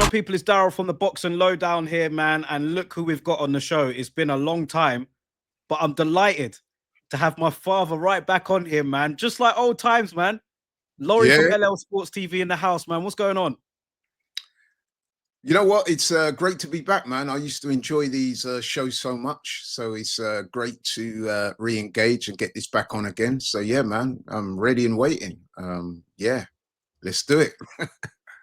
on, people? It's Daryl from the Box and Lowdown here, man. And look who we've got on the show. It's been a long time, but I'm delighted to have my father right back on here, man. Just like old times, man. Laurie from Yeah. LL Sports TV in the house, man. What's going on? You know what? It's great to be back, man. I used to enjoy these shows so much. So it's great to re-engage and get this back on again. So yeah, man, I'm ready and waiting. Yeah, let's do it.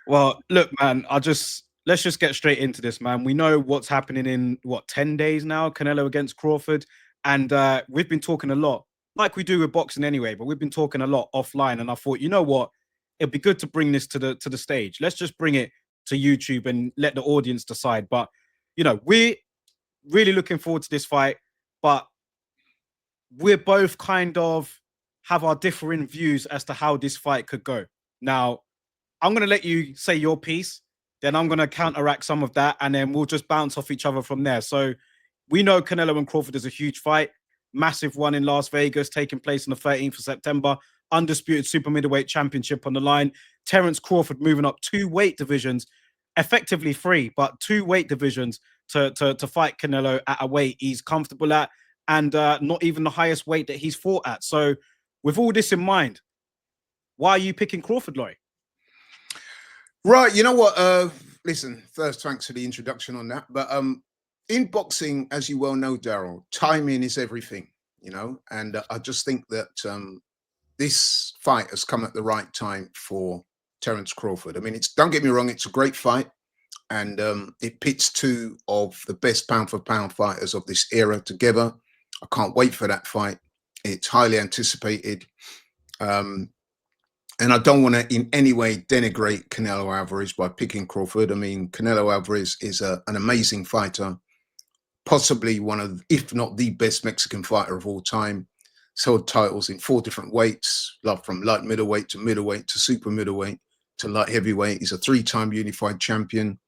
Well, look, man, let's just get straight into this, man. We know what's happening in 10 days now, Canelo against Crawford. And we've been talking a lot, like we do with boxing anyway, but we've been talking a lot offline. And I thought, you know what? It'd be good to bring this to the stage. Let's just bring it to YouTube and let the audience decide. But we're really looking forward to this fight, but we're both kind of have our differing views as to how this fight could go. Now, I'm going to let you say your piece, then I'm going to counteract some of that, and then we'll just bounce off each other from there. So we know Canelo and Crawford is a huge fight, massive one in Las Vegas, taking place on the 13th of September, undisputed super middleweight championship on the line. Terence Crawford moving up 2 weight divisions, effectively 3, but 2 weight divisions to fight Canelo at a weight he's comfortable at, and not even the highest weight that he's fought at. So with all this in mind, why are you picking Crawford, Laurie? Right. You know what? Listen, first, thanks for the introduction on that. But in boxing, as you well know, Daryl, timing is everything, and I just think that this fight has come at the right time for Terence Crawford. I mean, don't get me wrong, it's a great fight, and it pits 2 of the best pound for pound fighters of this era together. I can't wait for that fight. It's highly anticipated. And I don't want to in any way denigrate Canelo Alvarez by picking Crawford. I mean, Canelo Alvarez is an amazing fighter, possibly one of, if not the best Mexican fighter of all time. Held titles in 4 different weights, from light middleweight to super middleweight to light heavyweight. He's a 3-time unified champion.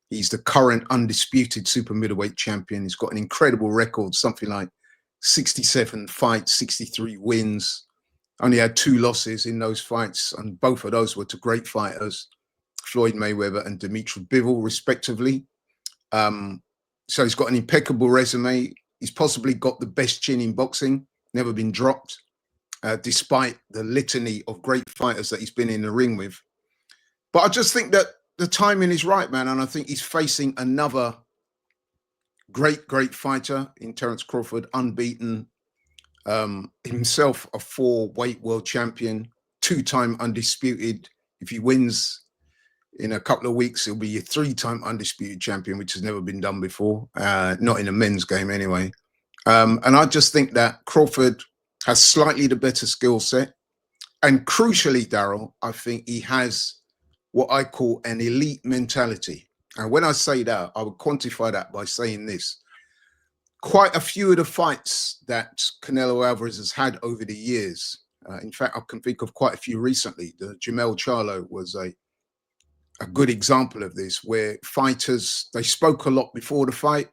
He's the current undisputed super middleweight champion. He's got an incredible record, something like 67 fights, 63 wins. Only had 2 losses in those fights, and both of those were to great fighters, Floyd Mayweather and Dimitri Bivol, respectively. So he's got an impeccable resume. He's possibly got the best chin in boxing, never been dropped, despite the litany of great fighters that he's been in the ring with. But I just think that the timing is right, man, and I think he's facing another great fighter in Terence Crawford, unbeaten. Himself a 4-weight world champion, 2-time undisputed. If he wins in a couple of weeks, he'll be a 3-time undisputed champion, which has never been done before, not in a men's game anyway. And I just think that Crawford has slightly the better skill set. And crucially, Daryl, I think he has what I call an elite mentality. And when I say that, I would quantify that by saying this. Quite a few of the fights that Canelo Alvarez has had over the years, in fact, I can think of quite a few recently. The Jamel Charlo was a good example of this, where fighters, they spoke a lot before the fight,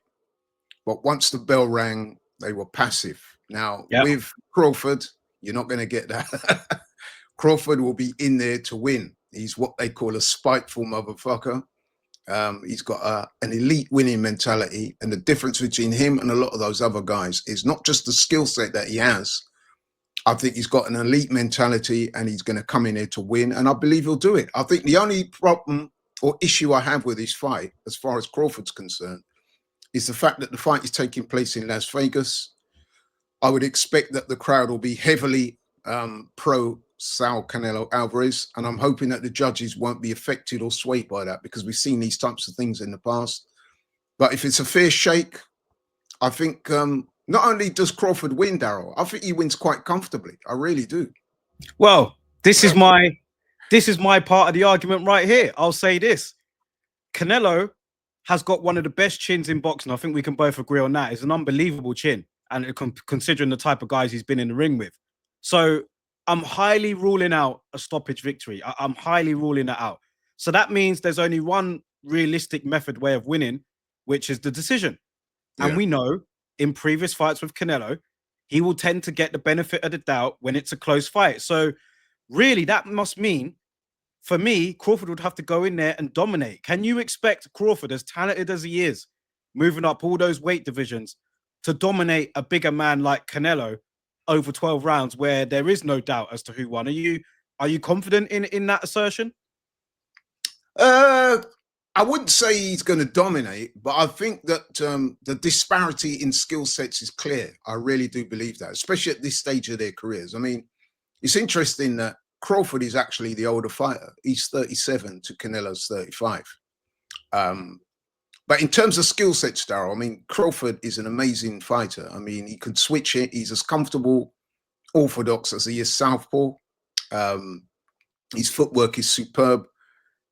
but once the bell rang, they were passive. Now, with Crawford, you're not going to get that. Crawford will be in there to win. He's what they call a spiteful motherfucker. He's got an elite winning mentality, and the difference between him and a lot of those other guys is not just the skill set that he has. I think he's got an elite mentality, and he's going to come in here to win, and I believe he'll do it. I think the only problem or issue I have with this fight, as far as Crawford's concerned, is the fact that the fight is taking place in Las Vegas. I would expect that the crowd will be heavily pro Sal Canelo Alvarez, and I'm hoping that the judges won't be affected or swayed by that, because we've seen these types of things in the past. But if it's a fair shake, I think not only does Crawford win, Daryl, I think he wins quite comfortably. I really do. Well, this is my part of the argument right here. I'll say this. Canelo has got one of the best chins in boxing. I think we can both agree on that. It's an unbelievable chin, and considering the type of guys he's been in the ring with. So I'm highly ruling out a stoppage victory. I'm highly ruling that out. So that means there's only one realistic way of winning, which is the decision. Yeah. And we know in previous fights with Canelo, he will tend to get the benefit of the doubt when it's a close fight. So really, that must mean for me, Crawford would have to go in there and dominate. Can you expect Crawford, as talented as he is, moving up all those weight divisions, to dominate a bigger man like Canelo over 12 rounds where there is no doubt as to who won? Are you confident in that assertion? Uh, I wouldn't say he's going to dominate, but I think that the disparity in skill sets is clear. I really do believe that, especially at this stage of their careers. I mean, it's interesting that Crawford is actually the older fighter. He's 37 to Canelo's 35. But in terms of skill sets, Daryl, I mean, Crawford is an amazing fighter. I mean, he could switch it. He's as comfortable, orthodox as he is southpaw. His footwork is superb.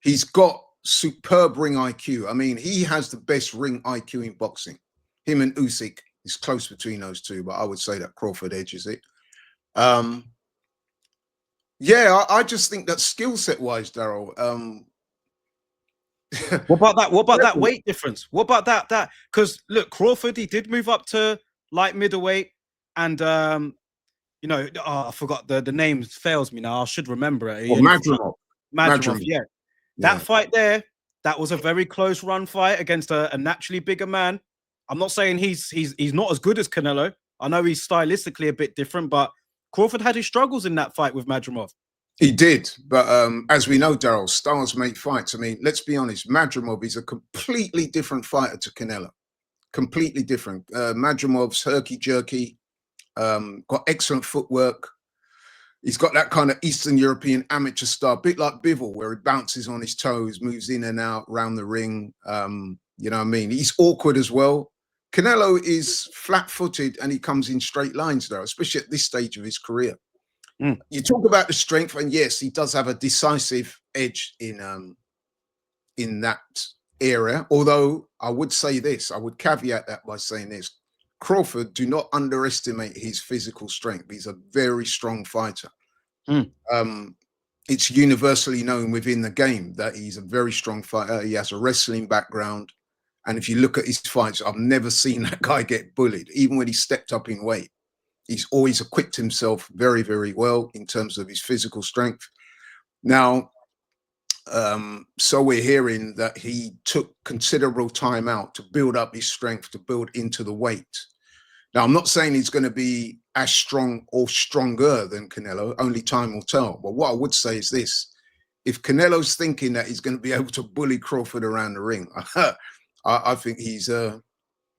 He's got superb ring IQ. I mean, he has the best ring IQ in boxing. Him and Usyk is close between those two, but I would say that Crawford edges it. Yeah, I just think that skill set wise, Daryl. What about that? What about that weight difference? What about that? Because look, Crawford, he did move up to light middleweight, and I forgot the name fails me now. I should remember it. Madrimov, yeah. That fight there, that was a very close run fight against a naturally bigger man. I'm not saying he's not as good as Canelo. I know he's stylistically a bit different, but Crawford had his struggles in that fight with Madrimov. He did, but as we know, Daryl, stars make fights. I mean, let's be honest, Madrimov is a completely different fighter to Canelo. Completely different. Madrimov's herky-jerky, got excellent footwork. He's got that kind of Eastern European amateur style, a bit like Bivol, where he bounces on his toes, moves in and out around the ring. You know what I mean? He's awkward as well. Canelo is flat-footed and he comes in straight lines, though, especially at this stage of his career. You talk about the strength, and yes, he does have a decisive edge in that area. Although I would say this, I would caveat that by saying this: Crawford, do not underestimate his physical strength. He's a very strong fighter. It's universally known within the game that he's a very strong fighter. He has a wrestling background, and if you look at his fights, I've never seen that guy get bullied, even when he stepped up in weight. He's always equipped himself very, very well in terms of his physical strength. Now, so we're hearing that he took considerable time out to build up his strength, to build into the weight. Now, I'm not saying he's going to be as strong or stronger than Canelo. Only time will tell. But what I would say is this: if Canelo's thinking that he's going to be able to bully Crawford around the ring, I think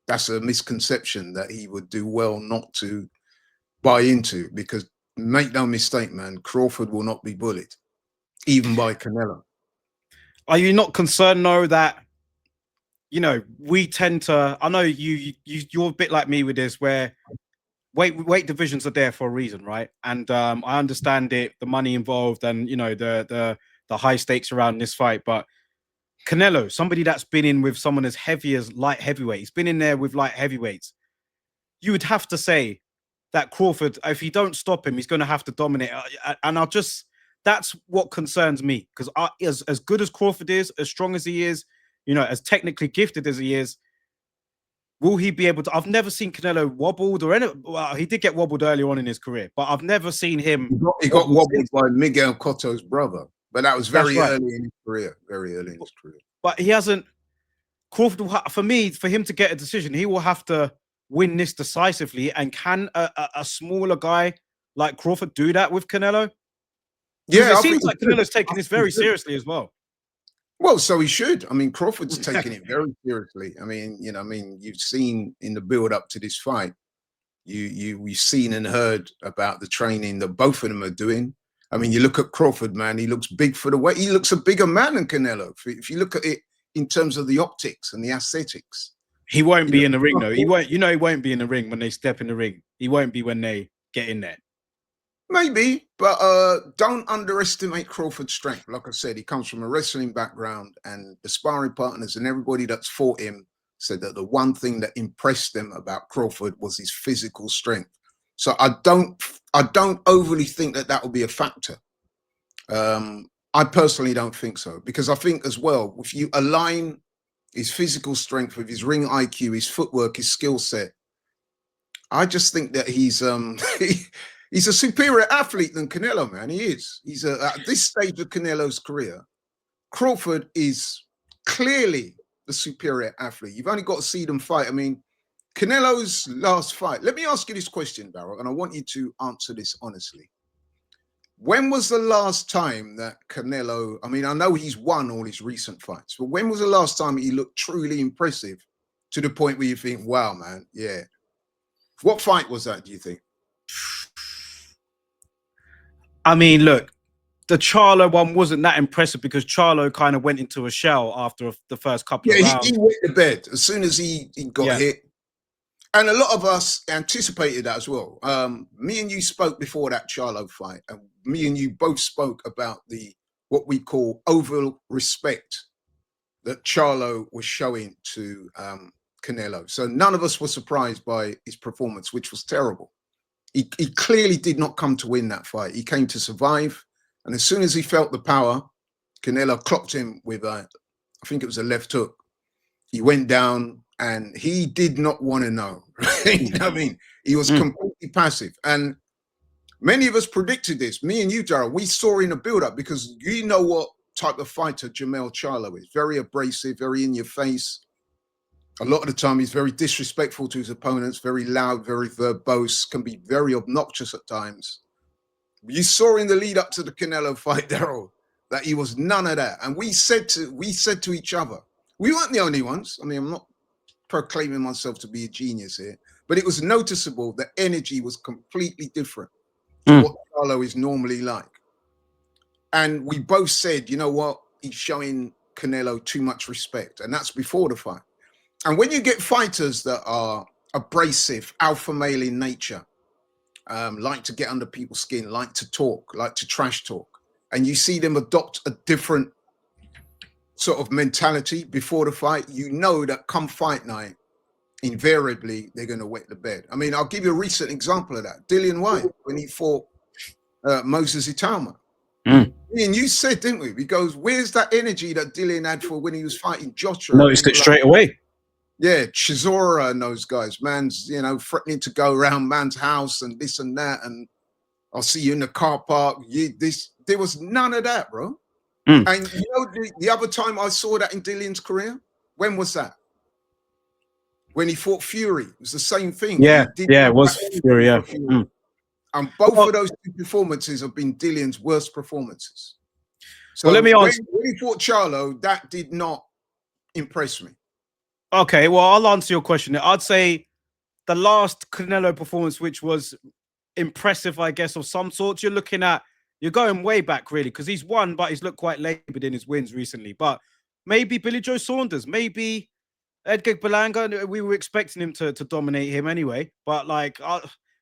that's a misconception that he would do well not to buy into, because make no mistake, man, Crawford will not be bullied, even by Canelo. Are you not concerned though that, we tend to, I know you're a bit like me with this, where weight divisions are there for a reason, right? And I understand it, the money involved, and the high stakes around this fight, but Canelo, somebody that's been in with someone as heavy as light heavyweight, he's been in there with light heavyweights. You would have to say that Crawford, if you don't stop him, he's going to have to dominate. And that's what concerns me, because as good as Crawford is, as strong as he is, as technically gifted as he is, will he be able to? I've never seen Canelo wobbled well, he did get wobbled earlier on in his career, but I've never seen him. He got wobbled by Miguel Cotto's brother, but that was very early in his career, very early in his career. But he hasn't, Crawford, for him to get a decision, he will have to win this decisively. And can a smaller guy like Crawford do that with Canelo? Yeah, it seems like Canelo's taking this very seriously as well. Well, so he should. I mean, Crawford's taking it very seriously. I mean, you've seen in the build up to this fight, we've seen and heard about the training that both of them are doing. I mean, you look at Crawford, man, he looks big for the weight. He looks a bigger man than Canelo. If you look at it in terms of the optics and the aesthetics. He won't be in the ring, though. He won't. He won't be in the ring when they step in the ring. He won't be when they get in there. Maybe, but don't underestimate Crawford's strength. Like I said, he comes from a wrestling background, and the sparring partners and everybody that's fought him said that the one thing that impressed them about Crawford was his physical strength. So I don't overly think that will be a factor. I personally don't think so, because I think as well, if you align his physical strength with his ring IQ, his footwork, his skill set, I just think that he's He's a superior athlete than Canelo, man. He is. He's at this stage of Canelo's career, Crawford is clearly the superior athlete. You've only got to see them fight. I mean, Canelo's last fight. Let me ask you this question, Darryl, and I want you to answer this honestly. When was the last time that Canelo, I mean, I know he's won all his recent fights, but when was the last time he looked truly impressive to the point where you think, wow, man, yeah. What fight was that, do you think? I mean, look, the Charlo one wasn't that impressive because Charlo kind of went into a shell after the first couple of rounds. He went to bed as soon as he got hit. And a lot of us anticipated that as well. Me and you spoke before that Charlo fight, and me and you both spoke about what we call over respect that Charlo was showing to Canelo. So none of us were surprised by his performance, which was terrible. He clearly did not come to win that fight. He came to survive. And as soon as he felt the power, Canelo clocked him with, I think it was a left hook. He went down and he did not want to know. You know what I mean? He was completely passive. And many of us predicted this. Me and you, Darryl, we saw in the build-up because you know what type of fighter Jermell Charlo is. Very abrasive, very in your face. A lot of the time, he's very disrespectful to his opponents, very loud, very verbose, can be very obnoxious at times. You saw in the lead up to the Canelo fight, Darryl, that he was none of that. And we said to each other, we weren't the only ones. I mean, I'm not proclaiming myself to be a genius here, but it was noticeable that energy was completely different to what Charlo is normally like. And we both said, you know what? He's showing Canelo too much respect. And that's before the fight. And when you get fighters that are abrasive, alpha male in nature, like to get under people's skin, like to talk, like to trash talk, and you see them adopt a different sort of mentality before the fight, you know that come fight night, invariably, they're going to wet the bed. I mean, I'll give you a recent example of that. Dillian Whyte, when he fought Moses Itauma. Me and you said, didn't we? Because where's that energy that Dillian had for when he was fighting Joshua? Noticed it straight away. Yeah, Chisora and those guys, man's, you know, threatening to go around man's house and this and that, and I'll see you in the car park. There was none of that, bro. And you know, the other time I saw that in Dillian's career, when was that? When he fought Fury, it was the same thing. Yeah, it was Fury. Yeah, and both of those two performances have been Dillian's worst performances. So well, let me answer. When he fought Charlo, that did not impress me. Okay, well, I'll answer your question. I'd say the last Canelo performance, which was impressive, I guess, of some sort, you're going way back, really, because he's won, but he's looked quite labored in his wins recently. But maybe Billy Joe Saunders, maybe Edgar Berlanga. We were expecting him to dominate him anyway. But, like,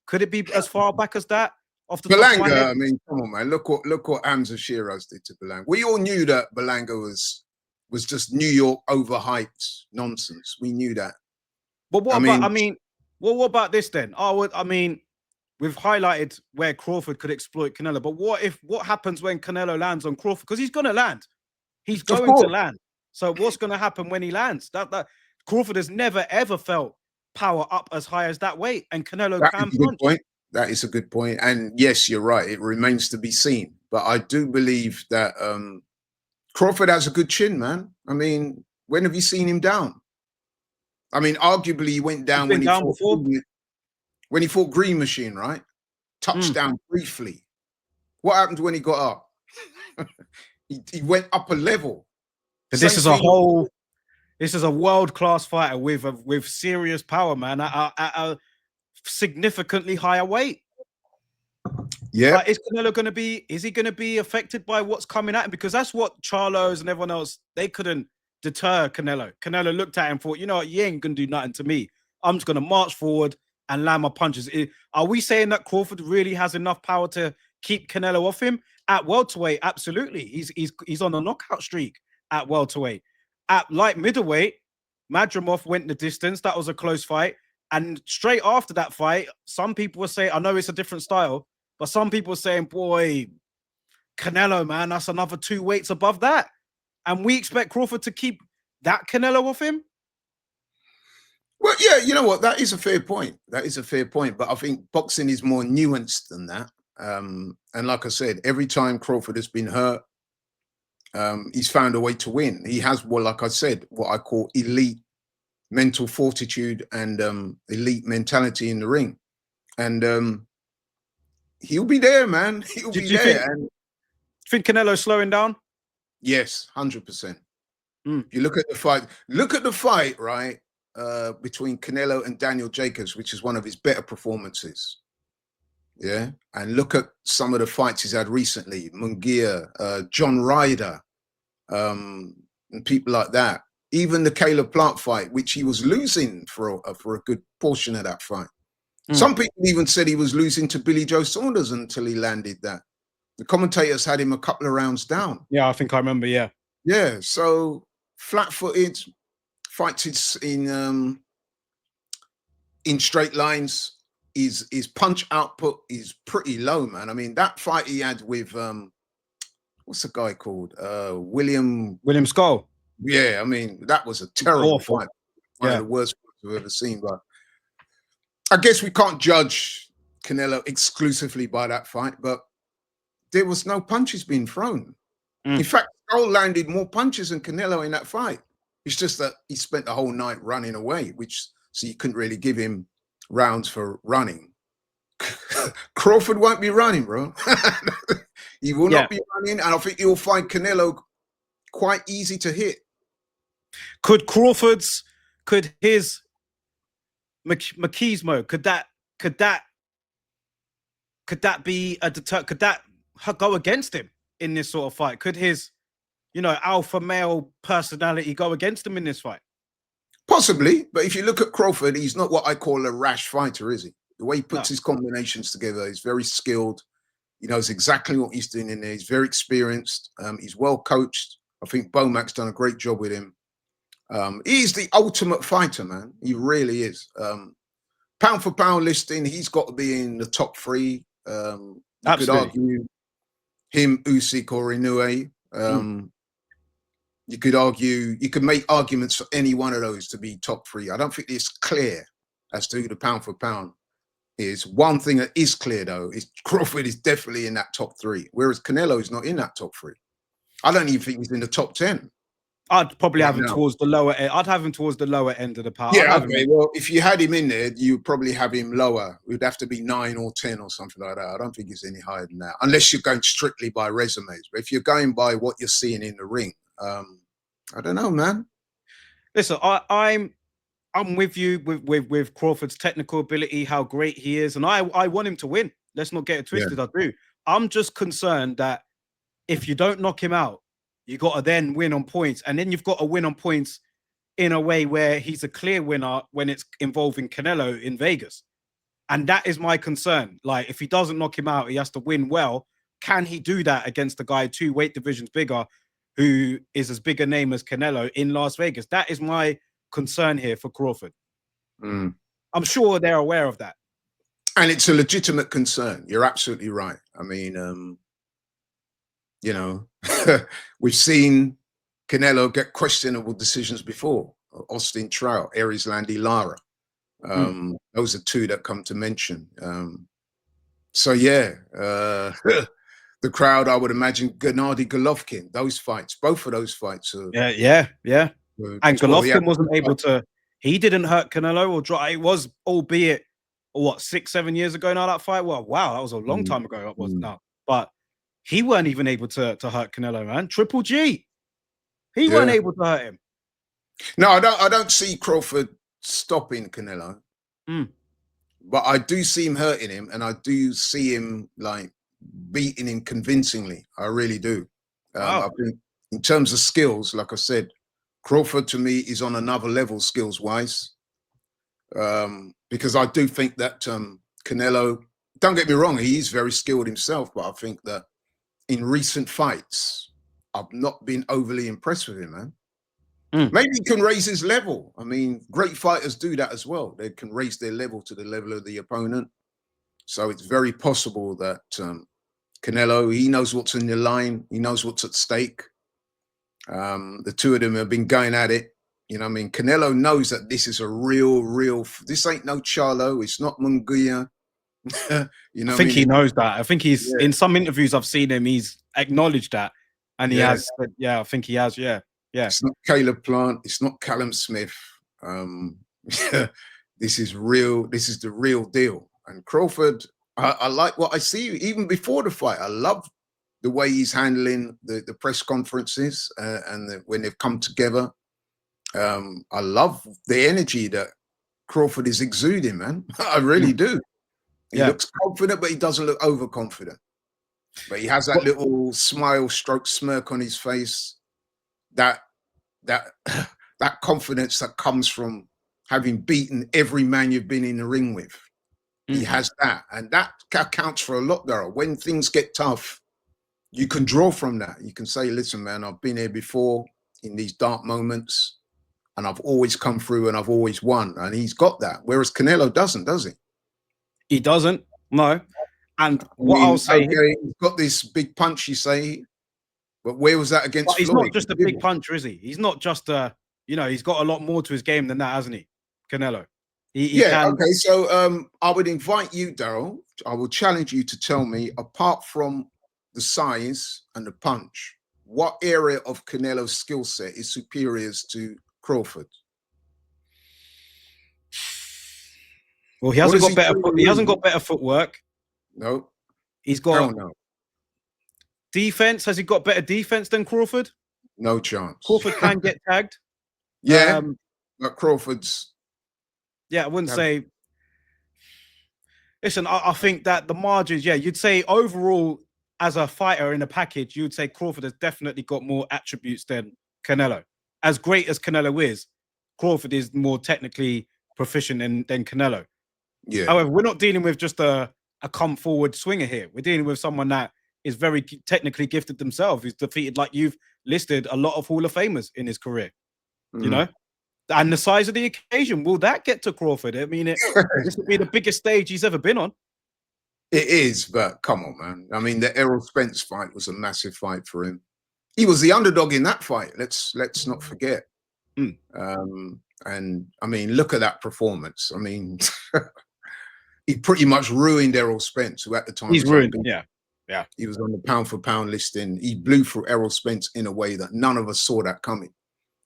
could it be as far back as that? Off the top of my head? I mean, come on, man. Look what Hamza Shiraz did to Berlanga. We all knew that Berlanga was just New York overhyped nonsense. We knew that. But what about this then? I mean, we've highlighted where Crawford could exploit Canelo, but what happens when Canelo lands on Crawford? Because he's going to land. He's going to land. So what's going to happen when he lands? That Crawford has never ever felt power up as high as that weight, and Canelo can punch. That is a good point. And yes, you're right. It remains to be seen. But I do believe that Crawford has a good chin, man. I mean, when have you seen him down? I mean, arguably he went down when he fought Green Machine, right? Touched down briefly. What happened when he got up? he went up a level. But this is a world-class fighter with serious power, man, at a significantly higher weight. Yeah. Is Canelo going to be affected by what's coming at him? Because that's what Charlos and everyone else, they couldn't deter Canelo. Canelo looked at him and thought, you know what, you ain't going to do nothing to me. I'm just going to march forward and land my punches. Are we saying that Crawford really has enough power to keep Canelo off him? At welterweight, absolutely. He's on a knockout streak at welterweight. At light middleweight, Madrimov went the distance. That was a close fight. And straight after that fight, some people were saying, I know it's a different style, but some people were saying, boy, Canelo, man, that's another 2 weights above that. And we expect Crawford to keep that Canelo off him? Well, yeah, you know what? That is a fair point. That is a fair point. But I think boxing is more nuanced than that. And like I said, every time Crawford has been hurt, he's found a way to win. He has, well, like I said, what I call elite mental fortitude and elite mentality in the ring. And he'll be there, man. He'll Do be you think? there. And Think Canelo's slowing down? yes, 100%. Mm. You look at the fight. Look at the fight, right? Between Canelo and Daniel Jacobs, which is one of his better performances. Yeah. And look at some of the fights he's had recently. Munguia, John Ryder, and people like that. Even the Caleb Plant fight, which he was losing for a good portion of that fight. Some people even said he was losing to Billy Joe Saunders until he landed that. The commentators had him a couple of rounds down. Yeah, I think I remember. Yeah. Yeah. So flat-footed, fights in straight lines. His punch output is pretty low, man. I mean, that fight he had with what's the guy called? William Skull. Yeah, I mean, that was a terrible Awful. fight. One of the worst fights I've ever seen. But I guess we can't judge Canelo exclusively by that fight, but there was no punches being thrown. In fact, Skull landed more punches than Canelo in that fight. It's just that he spent the whole night running away, so you couldn't really give him rounds for running. Crawford won't be running, bro. He will not be running, and I think you'll find Canelo quite easy to hit. Could his machismo, could that be a could that go against him in this sort of fight? Could his, alpha male personality go against him in this fight? Possibly, but if you look at Crawford, he's not what I call a rash fighter, is he? The way he puts his combinations together, he's very skilled. He knows exactly what he's doing in there. He's very experienced. He's well coached. I think Bomac's done a great job with him. He's the ultimate fighter, man. He really is. Pound for pound listing, he's got to be in the top three. You could argue him, Usyk, or Inoue. You could make arguments for any one of those to be top three. I don't think it's clear as to who the pound for pound is. One thing that is clear, though, is Crawford is definitely in that top three, whereas Canelo is not in that top three. I don't even think he's in the top 10. I'd probably have him towards the lower end. I'd have him towards the lower end of the pound. Yeah, okay. Well, if you had him in there, you'd probably have him lower. It would have to be 9 or 10 or something like that. I don't think he's any higher than that, unless you're going strictly by resumes. But if you're going by what you're seeing in the ring, I don't know, man. Listen, I'm with you with Crawford's technical ability, how great he is, and I want him to win. Let's not get it twisted. Yeah. I do. I'm just concerned that if you don't knock him out, you got to then win on points, and then you've got to win on points in a way where he's a clear winner when it's involving Canelo in Vegas, and that is my concern. Like, if he doesn't knock him out, he has to win well. Can he do that against a guy 2 weight divisions bigger, who is as big a name as Canelo in Las Vegas? That is my concern here for Crawford. I'm sure they're aware of that. And it's a legitimate concern. You're absolutely right. I mean, we've seen Canelo get questionable decisions before. Austin Trout, Aries Landy Lara. Those are 2 that come to mention. So, yeah, the crowd, I would imagine, Gennady Golovkin, those fights, both of those fights. Yeah. And Golovkin wasn't able to, he didn't hurt Canelo or draw. It was, albeit, 6-7 years ago now, that fight? Well, wow, that was a long time ago, it was now. But he weren't even able to hurt Canelo, man. Triple G. He weren't able to hurt him. No, I don't see Crawford stopping Canelo. But I do see him hurting him, and I do see him, like, beating him convincingly. I really do. I think in terms of skills, like I said, Crawford to me is on another level skills wise, because I do think that Canelo, don't get me wrong, he is very skilled himself, but I think that in recent fights, I've not been overly impressed with him, man. Maybe he can raise his level. I mean, great fighters do that as well. They can raise their level to the level of the opponent. So it's very possible that Canelo, he knows what's in the line. He knows what's at stake. The 2 of them have been going at it You know what I mean? Canelo knows that this is a real. This ain't no Charlo. It's not Munguia. You I know what I think mean? he knows that. I think he's Yeah, in some interviews I've seen him. He's acknowledged that, and he yeah. has. Yeah, I think he has. Yeah, yeah. It's not Caleb Plant. It's not Callum Smith. Um, this is real. This is the real deal. And Crawford, I like what I see even before the fight. I love the way he's handling the press conferences and when they've come together. I love the energy that Crawford is exuding, man. I really Mm, do. He yeah. looks confident, but he doesn't look overconfident. But he has that What, little smile, stroke, smirk on his face. That that that confidence that comes from having beaten every man you've been in the ring with. He mm, has that, and that counts for a lot, Daryl. When things get tough, you can draw from that. You can say, "Listen, man, I've been here before in these dark moments, and I've always come through, and I've always won." And he's got that, whereas Canelo doesn't, does he? he doesn't. No. And I what I'll mean, say, okay, he's got this big punch, you say, but where was that but against he's not Floyd? just a big puncher, is he? He's not just a. He's got a lot more to his game than that, hasn't he? Canelo. He Yeah, can. okay. So I would invite you, Daryl. I will challenge you to tell me, apart from the size and the punch, what area of Canelo's skill set is superior to Crawford? Well, he What hasn't does got he do better. in the He hasn't ring? got better footwork. No, He's hell got no. defense. Has he got better defense than Crawford? No chance. Crawford can get tagged. Yeah, but Crawford's Yeah, I wouldn't have, say. Listen, I think that the margins, yeah, you'd say overall, as a fighter in a package, you'd say Crawford has definitely got more attributes than Canelo. As great as Canelo is, Crawford is more technically proficient than Canelo. yeah. However, we're not dealing with just a come forward swinger here. We're dealing with someone that is very technically gifted themselves. He's defeated, like you've listed, a lot of Hall of Famers in his career, you Mm. know? And the size of the occasion, will that get to Crawford? I mean, this would be the biggest stage he's ever been on. It is, but come on, man. I mean, the Errol Spence fight was a massive fight for him. He was the underdog in that fight. Let's not forget. Mm. And I mean, look at that performance. I mean, he pretty much ruined Errol Spence, who at the time He's was ruined. unbeaten. Yeah. Yeah. He was on the pound for pound listing. He blew through Errol Spence in a way that none of us saw that coming.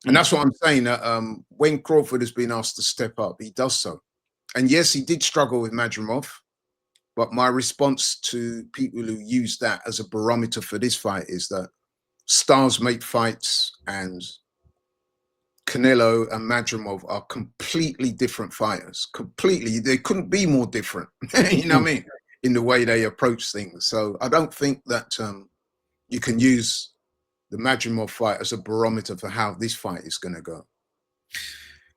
And Mm. that's what I'm saying. That when Crawford has been asked to step up, he does so. And yes, he did struggle with Madrimov. But my response to people who use that as a barometer for this fight is that stars make fights, and Canelo and Madrimov are completely different fighters. Completely. They couldn't be more different, you know Mm. what I mean, in the way they approach things. So I don't think that you can use the Madrimov fight as a barometer for how this fight is going to go.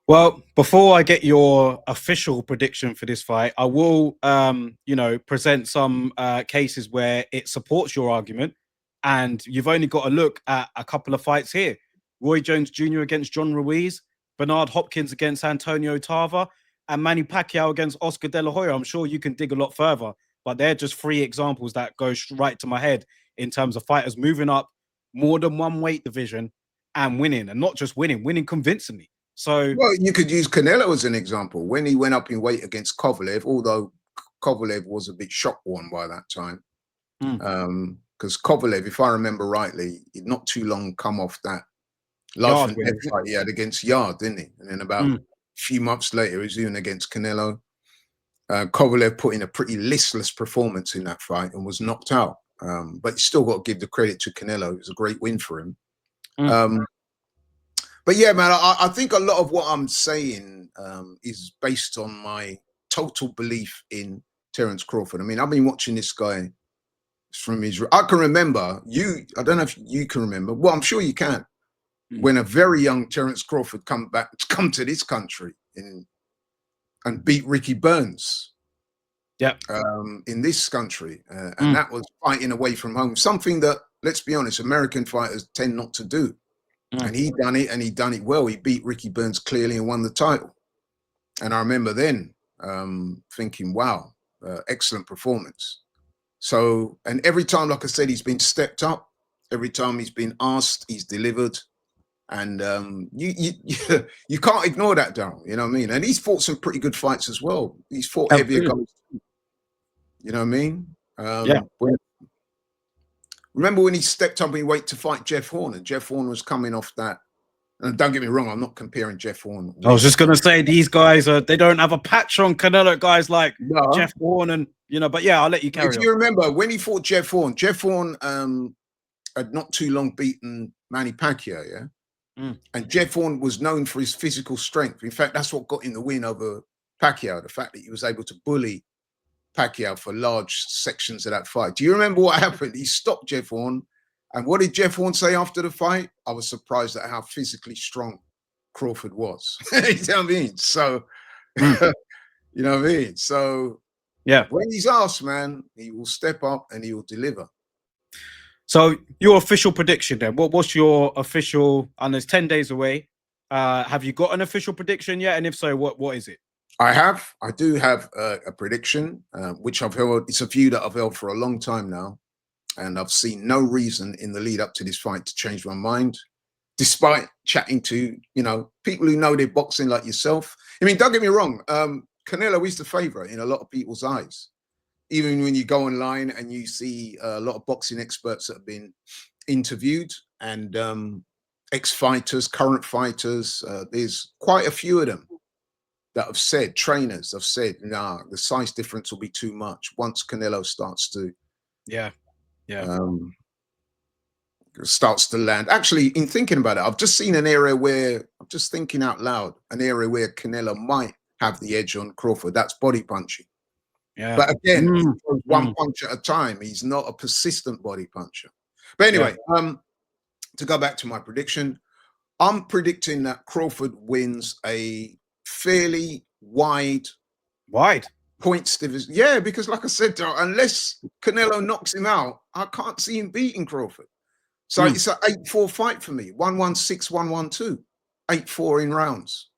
Well, before I get your official prediction for this fight, I will, present some cases where it supports your argument. And you've only got to look at a couple of fights here: Roy Jones Jr. against John Ruiz, Bernard Hopkins against Antonio Tarver, and Manny Pacquiao against Oscar De La Hoya. I'm sure you can dig a lot further, but they're just three examples that go right to my head in terms of fighters moving up more than one weight division and winning, and not just winning convincingly. So Well, you could use Canelo as an example. When he went up in weight against Kovalev, although Kovalev was a bit shock worn by that time, mm, because Kovalev, if I remember rightly, he'd not too long come off that life yard and win, death isn't it? fight he had against Yard, didn't he? And then about Mm, a few months later, he was doing against Canelo. Kovalev put in a pretty listless performance in that fight and was knocked out. But you still got to give the credit to Canelo. It was a great win for him. mm. Um, but yeah, man, I think a lot of what I'm saying is based on my total belief in Terence Crawford. I mean, I've been watching this guy from his. I can remember you. I don't know if you can remember. Well, I'm sure you can. Mm. When a very young Terence Crawford come to this country and beat Ricky Burns Yeah. in this country, and Mm, that was fighting away from home. Something that, let's be honest, American fighters tend not to do. mm. And he done it, and he done it well. He beat Ricky Burns clearly and won the title. And I remember then thinking, wow, excellent performance. So, and every time, like I said, he's been stepped up. Every time he's been asked, he's delivered. And you can't ignore that, Daryl. You know what I mean? And he's fought some pretty good fights as well. He's fought heavier guys. You know what I mean? Yeah. Remember when he stepped up in weight to fight Jeff Horn, and Jeff Horn was coming off that. And don't get me wrong, I'm not comparing Jeff Horn. I was just gonna say these guys they don't have a patch on Canelo, guys like Jeff Horn, and but yeah, I'll let you carry on. If you remember when he fought Jeff Horn had not too long beaten Manny Pacquiao, yeah. And Jeff Horn was known for his physical strength. In fact, that's what got him the win over Pacquiao, the fact that he was able to bully Pacquiao for large sections of that fight. Do you remember what happened? He stopped Jeff Horn. And what did Jeff Horn say after the fight? I was surprised at how physically strong Crawford was. You know what I mean? So, you know what I mean? So, yeah, when he's asked, man, he will step up and he will deliver. So, your official prediction then? What's your official? And it's 10 days away. Have you got an official prediction yet? And if so, what is it? I do have a prediction, which I've held. It's a view that I've held for a long time now. And I've seen no reason in the lead up to this fight to change my mind, despite chatting to, people who know their boxing like yourself. I mean, don't get me wrong. Canelo is the favorite in a lot of people's eyes. Even when you go online and you see a lot of boxing experts that have been interviewed and ex-fighters, current fighters, there's quite a few of them that have said, trainers have said, nah, the size difference will be too much once Canelo starts to starts to land. Actually, in thinking about it, I've just seen an area where, I'm just thinking out loud, an area where Canelo might have the edge on Crawford. That's body punching. Yeah. But again, he throws one punch at a time. He's not a persistent body puncher. But anyway, to go back to my prediction, I'm predicting that Crawford wins a fairly wide points division. Yeah, because like I said, unless Canelo knocks him out, I can't see him beating Crawford. So it's an 8-4 fight for me. 1-1-6, 1-1-2. 8-4 in rounds.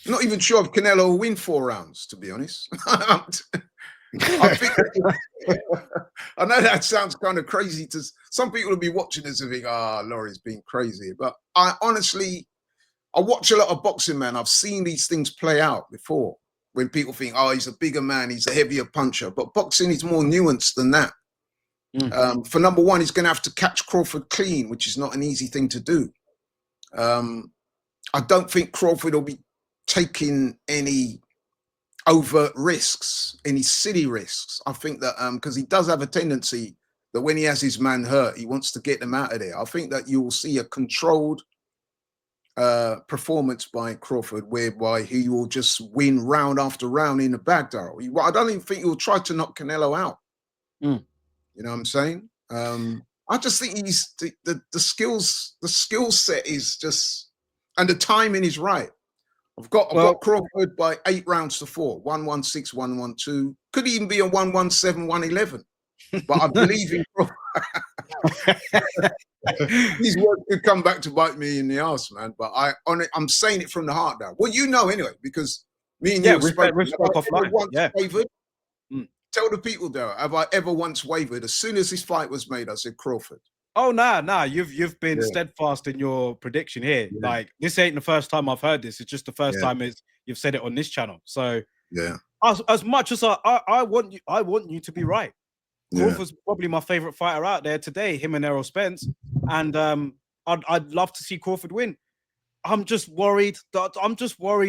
I'm not even sure if Canelo will win 4 rounds, to be honest. I know that sounds kind of crazy to some people will be watching this and think, Laurie's being crazy. But I watch a lot of boxing, man. I've seen these things play out before. When people think, he's a bigger man, he's a heavier puncher. But boxing is more nuanced than that. For number one, he's going to have to catch Crawford clean, which is not an easy thing to do. I don't think Crawford will be taking any overt risks, any silly risks. I think that because he does have a tendency that when he has his man hurt, he wants to get them out of there. I think that you will see a controlled performance by Crawford, whereby he will just win round after round in the bag, Daryl. I don't even think he will try to knock Canelo out. You know what I'm saying? I just think he's the skill set is just, and the timing is right. I've got Crawford by 8 rounds to 4, 1-1-6, 1-1-2. Could even be a 1-1-7, 1-11. But I believe in Crawford. These words could come back to bite me in the ass, man. But I'm saying it from the heart now. Well, anyway, because me and you spoke offline. Wavered? Tell the people, though, have I ever once wavered? As soon as this fight was made, I said Crawford. Oh, nah. You've been steadfast in your prediction here. Yeah. Like, this ain't the first time I've heard this. It's just the first time you've said it on this channel. So as much as I want you to be right. Crawford's probably my favorite fighter out there today, him and Errol Spence. And I'd love to see Crawford win. I'm just worried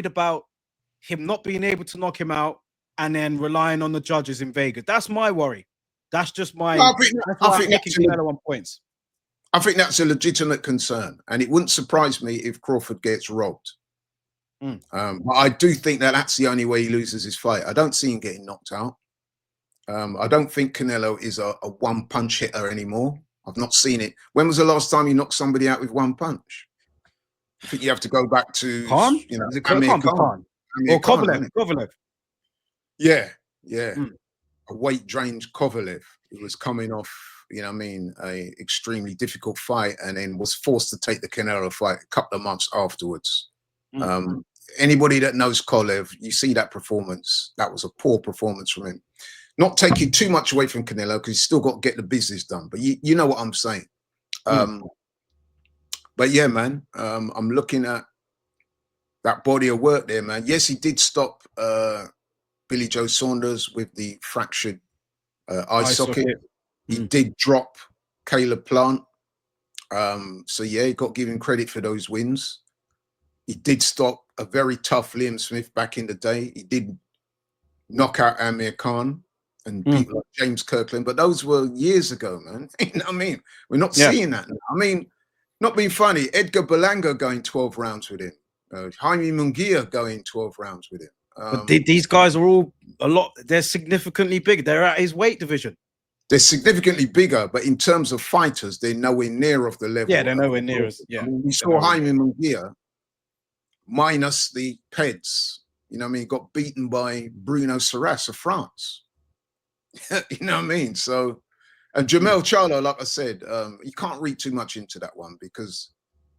about him not being able to knock him out and then relying on the judges in Vegas. That's my worry. That's just my I think that's Canelo on points. I think that's a legitimate concern. And it wouldn't surprise me if Crawford gets robbed. But I do think that that's the only way he loses his fight. I don't see him getting knocked out. I don't think Canelo is a one-punch hitter anymore. I've not seen it. When was the last time you knocked somebody out with one punch? I think you have to go back to Khan? Is it Khan? Or Kovalev. Yeah. A weight-drained Kovalev who was coming off, a extremely difficult fight and then was forced to take the Canelo fight a couple of months afterwards. Anybody that knows Kovalev, you see that performance. That was a poor performance from him. Not taking too much away from Canelo because he's still got to get the business done. But you know what I'm saying. But But yeah, man, I'm looking at that body of work there, man. Yes, he did stop Billy Joe Saunders with the fractured eye I socket. socket. He did drop Caleb Plant. So yeah, you got to give him credit for those wins. He did stop a very tough Liam Smith back in the day. He did knock out Amir Khan and people like James Kirkland, but those were years ago, man. You know what I mean? We're not seeing that now. I mean, not being funny, Edgar Berlanga going 12 rounds with him. Jaime Munguia going 12 rounds with him. But these guys are all they're significantly big. They're at his weight division. They're significantly bigger, but in terms of fighters, they're nowhere near of the level. Yeah, they're nowhere near us. Yeah. I mean, we saw Jaime Munguia minus the PEDs. You know what I mean? Got beaten by Bruno Saras of France. You know what I mean? So, and Jamel Charlo, like I said, you can't read too much into that one because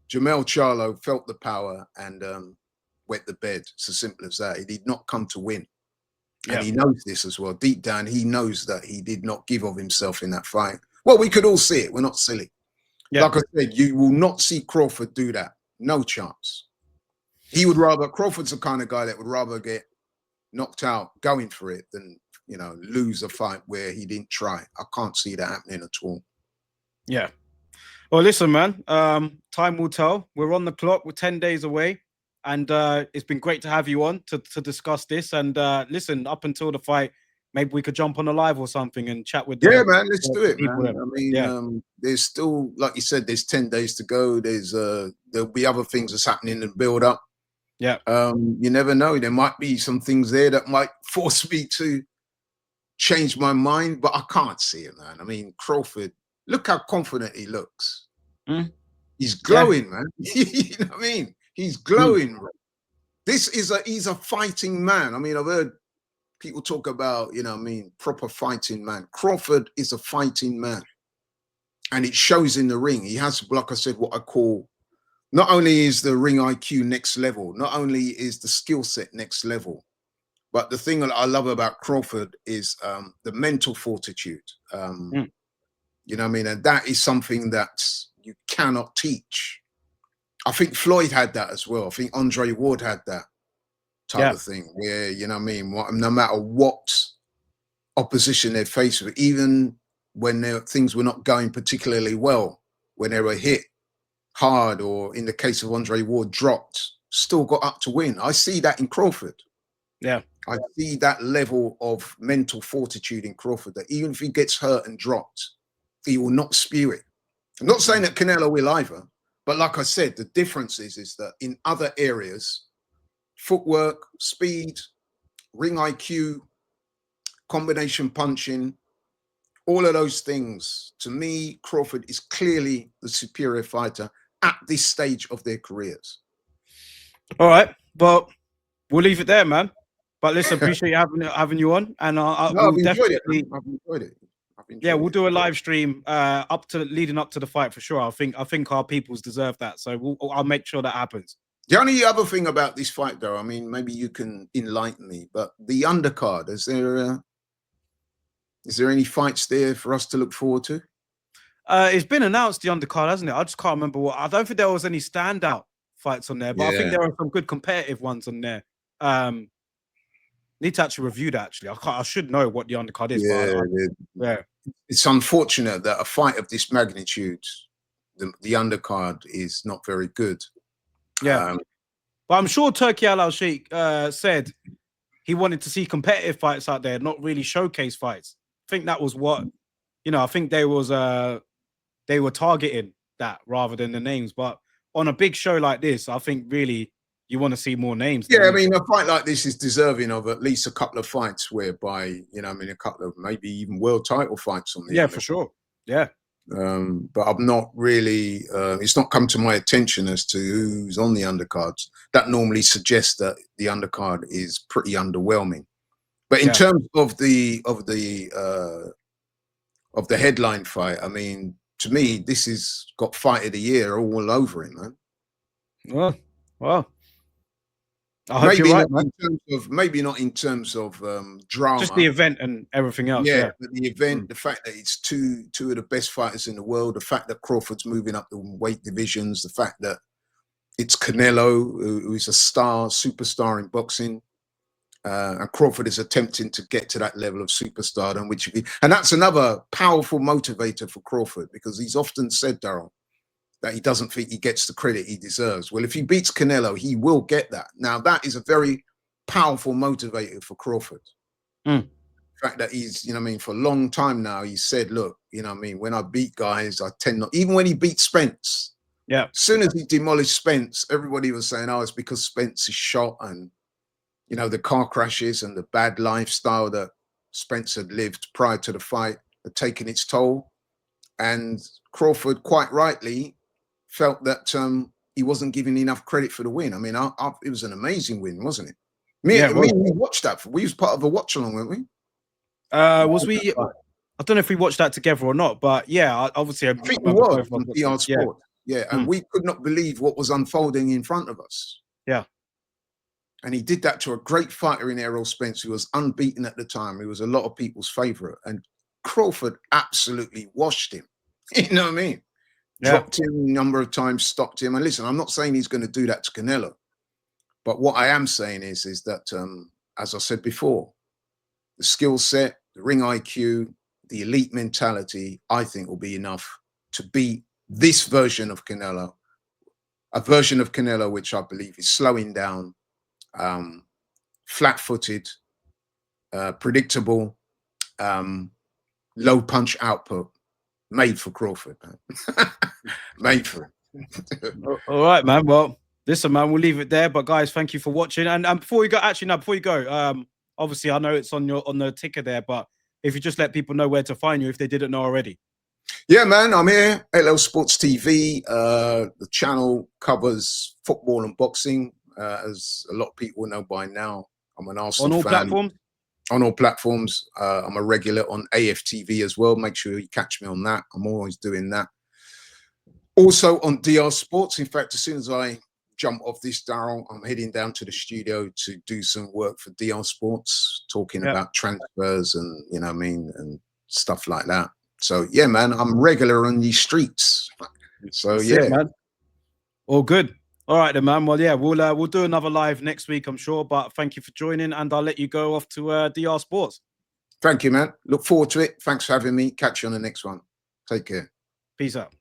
Jamel Charlo felt the power and wet the bed. It's as simple as that. He did not come to win. And he knows this as well. Deep down, he knows that he did not give of himself in that fight. Well, we could all see it. We're not silly. Yeah. Like I said, you will not see Crawford do that. No chance. He would rather, Crawford's the kind of guy that would rather get knocked out going for it than, you know, lose a fight where he didn't try. I can't see that happening at all. Yeah. Well, listen, man, time will tell. We're on the clock. We're 10 days away. And it's been great to have you on to discuss this. And listen, up until the fight, maybe we could jump on a live or something and chat with man, let's do it, man. Then. I mean, there's still, like you said, there's 10 days to go. There's there'll be other things that's happening in build up. Yeah. You never know. There might be some things there that might force me to change my mind, but I can't see it, man. I mean, Crawford, look how confident he looks. He's glowing, man. You know what I mean? He's glowing. He's a fighting man. I mean, I've heard people talk about, you know what I mean, proper fighting man. Crawford is a fighting man. And it shows in the ring. He has, like I said, what I call, not only is the ring IQ next level, not only is the skill set next level, but the thing that I love about Crawford is the mental fortitude. You know what I mean? And that is something that you cannot teach. I think Floyd had that as well. I think Andre Ward had that type of thing where, you know what I mean, no matter what opposition they're faced with, even when things were not going particularly well, when they were hit hard or in the case of Andre Ward dropped, still got up to win. I see that in Crawford. Yeah. I see that level of mental fortitude in Crawford, that even if he gets hurt and dropped, he will not spew it. I'm not saying that Canelo will either, but like I said, the difference is that in other areas, footwork, speed, ring IQ, combination punching, all of those things, to me, Crawford is clearly the superior fighter at this stage of their careers. All right. Well, we'll leave it there, man. But listen, appreciate having you on. And we'll definitely I've enjoyed it. We'll do a live stream leading up to the fight for sure. I think our peoples deserve that. So I'll make sure that happens. The only other thing about this fight, though, I mean, maybe you can enlighten me, but the undercard, is there any fights there for us to look forward to? It's been announced, the undercard, hasn't it? I just can't remember what. I don't think there was any standout fights on there, but I think there are some good competitive ones on there. Need to actually review that. Actually, I should know what the undercard is. But it's unfortunate that a fight of this magnitude, the undercard is not very good. Yeah, but I'm sure Turki Al-Sheikh said he wanted to see competitive fights out there, not really showcase fights. I think that was what, I think they were targeting that rather than the names. But on a big show like this, I think really you want to see more names. Yeah, I mean, a fight like this is deserving of at least a couple of fights whereby, a couple of maybe even world title fights on the undercard. For sure. Yeah. But I'm not really, it's not come to my attention as to who's on the undercards. That normally suggests that the undercard is pretty underwhelming. But in terms of the headline fight, I mean, to me, this has got fight of the year all over it, man. Well, I hope you're right, man. Maybe not in terms of Just the drama. event and everything else. Yeah, Yeah. but the event, the fact that it's two of the best fighters in the world, the fact that Crawford's moving up the weight divisions, the fact that it's Canelo, who is a superstar in boxing, and Crawford is attempting to get to that level of superstardom, and that's another powerful motivator for Crawford, because he's often said, Daryl, that he doesn't think he gets the credit he deserves. Well, if he beats Canelo, he will get that. Now, that is a very powerful motivator for Crawford. Mm. The fact that he's, you know what I mean, for a long time now, he said, look, you know what I mean, when I beat guys, I tend not, even when he beat Spence, yeah, as soon as he demolished Spence, everybody was saying, oh, it's because Spence is shot, and, you know, the car crashes and the bad lifestyle that Spence had lived prior to the fight had taken its toll. And Crawford, quite rightly, felt that he wasn't giving enough credit for the win. I mean, it was an amazing win, wasn't it? Yeah, it was. We watched that. We was part of a watch along, weren't we? Was we? I don't know if we watched that together or not, but yeah, obviously I think we were on DR Sport. Yeah, and we could not believe what was unfolding in front of us. Yeah. And he did that to a great fighter in Errol Spence, who was unbeaten at the time. He was a lot of people's favorite. And Crawford absolutely washed him. You know what I mean? Yeah. Dropped him a number of times, stopped him. And listen, I'm not saying he's going to do that to Canelo. But what I am saying is that, as I said before, the skill set, the ring IQ, the elite mentality, I think will be enough to beat this version of Canelo, a version of Canelo which I believe is slowing down, flat-footed, predictable, low punch output, made for Crawford, man. Made for it. All right, man. Well, listen, man, we'll leave it there. But guys, thank you for watching. And before you go, before you go, obviously I know it's on the ticker there, but if you just let people know where to find you if they didn't know already. Yeah, man, I'm here. LL Sports TV. The channel covers football and boxing, as a lot of people know by now. I'm an Arsenal fan. On all platforms? On all platforms. I'm a regular on AFTV as well. Make sure you catch me on that. I'm always doing that. Also on DR Sports. In fact, as soon as I jump off this, Daryl, I'm heading down to the studio to do some work for DR Sports, talking about transfers and, you know what I mean, and stuff like that. So yeah, man, I'm regular on these streets. So that's yeah, it, man. All good. All right, then, man. Well, yeah, we'll do another live next week, I'm sure. But thank you for joining, and I'll let you go off to DR Sports. Thank you, man. Look forward to it. Thanks for having me. Catch you on the next one. Take care. Peace out.